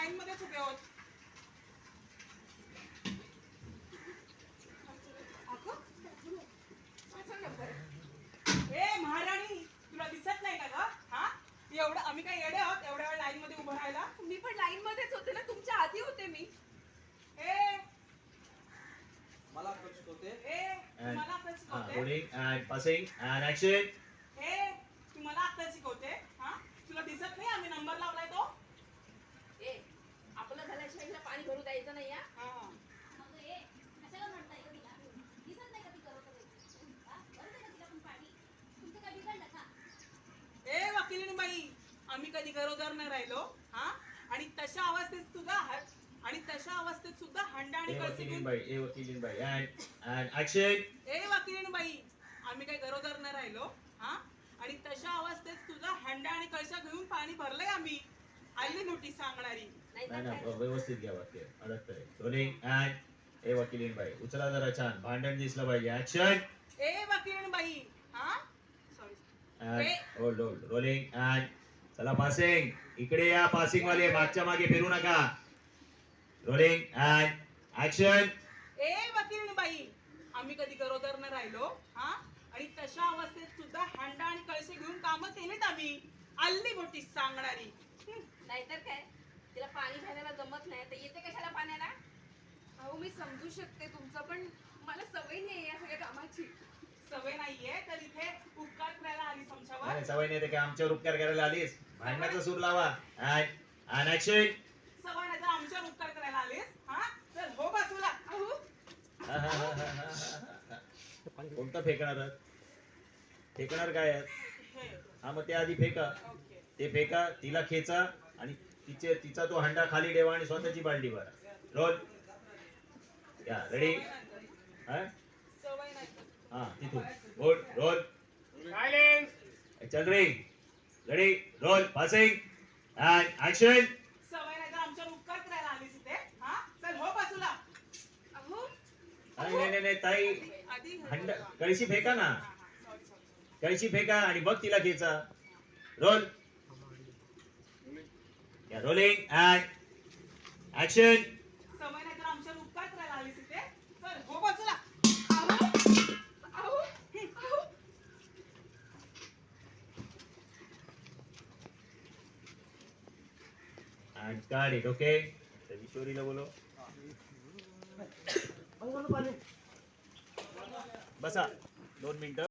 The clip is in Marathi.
लाईन मध्येच उभे आहोत. ए महाराणी, तुला दिसत नाही का ग? हा, एवढं आम्ही काय येडे आहोत एवढ्या वेळ लाईन मध्ये उभं राहायला? मी पण लाईन मध्येच होते ना, तुमच्या आधी होते मी. ए मला कळत होते. ए तुम्हाला अक्कल शिकवते? Rolling and passing and action. ए तुम्हाला अक्कल शिकवते? हा, तुला दिसत नाही आम्ही नंबर लावलाय तो? ए आपलं झाल्याशिवाय हिला पाणी भरू द्यायचं नाही या. हा, मग ए कशाला म्हणताय ग तिला? दिसत नाही का ती करत आहे? हा, भरू दे ना तिला पण पाणी. तुमचं काय बिघडलं का? ए वकिलीन बाई, आम्ही कधी गरोदर नाही राहिलो. हा, आणि तशा अवस्थेत सुद्धा हंडा आणि कळशी घेऊन A वकीलीन बाई and action. ए वकिलीन बाई, आम्ही काही गरोदर नाही राहिलो. हा, आणि तशा अवस्थेत सुद्धा हंडा आणि कळशा घेऊन पाणी भरलंय आम्ही. आली नोटीस सांगणारी. नाही नाही तर ना, काय? व्यवस्थित घ्या वाक्य. अडकतंय. Rolling and A वकीलीन बाई, उचला जरा छान, भांडण दिसलं पाहिजे. Action. ए वकिलीन बाई, हा sorry. And hold. Rolling and चला पासिंग. इकडे या पासिंग वाले, मागच्या मागे फिरू नका. Rolling and action. ए वकीलीन बाई, आम्ही कधी गरोदर नाही राहिलो. हा, आणि तशा अवस्थेत सुद्धा हंडा आणि कळशे घेऊन कामं केलीत आम्ही. आली नोटीस सांगणारी. नाहीतर काय? तिला पाणी भरायला जमत नाही तर येते कशाला पाण्याला? अहो मी समजू शकते तुमचं, पण मला सवय नाही या सगळ्या कामाची. सवय नाहीये तर इथे उपकार करायला आली समजावा. नाही सवय नाही तर काय आमच्यावर उपकार करायला आलीस? भांडणाचा सूर लावा. And action. सवय नाही तर आमच्यावर उपकार करायला आलीस. हा, चल हो बाजूला. अहो कोणतं फेकणार? फेकणार काय आहे? हे, हा मग ते आधी फेका. ओके. ते फेका, तिला खेचा आणि तिचा तो हंडा खाली ठेवा आणि स्वतःची बाल्टी भरा. रोल. या रेडी. सवय नाही तर. हा तिथून रोल रोल. चल रे. Ready roll passing and action. सवय नाही तर आमच्यावर उपकार करायला आलीस इथे. हा, चल हो बाजूला. अहो नाही ताई, आधी हंडा कळशी फेका ना. सॉरी. कळशी फेका आणि बघ तिला खेचा. रोल. या रोलिंग अँड ऍक्शन. सवय नाही तर आमच्यावर उपकार करायला आलीस इथे. चल हो बाजूला. अहो अहो अँड काढ इट. ओके, किशोरीला बोलो. बसा 2 मिनिटं.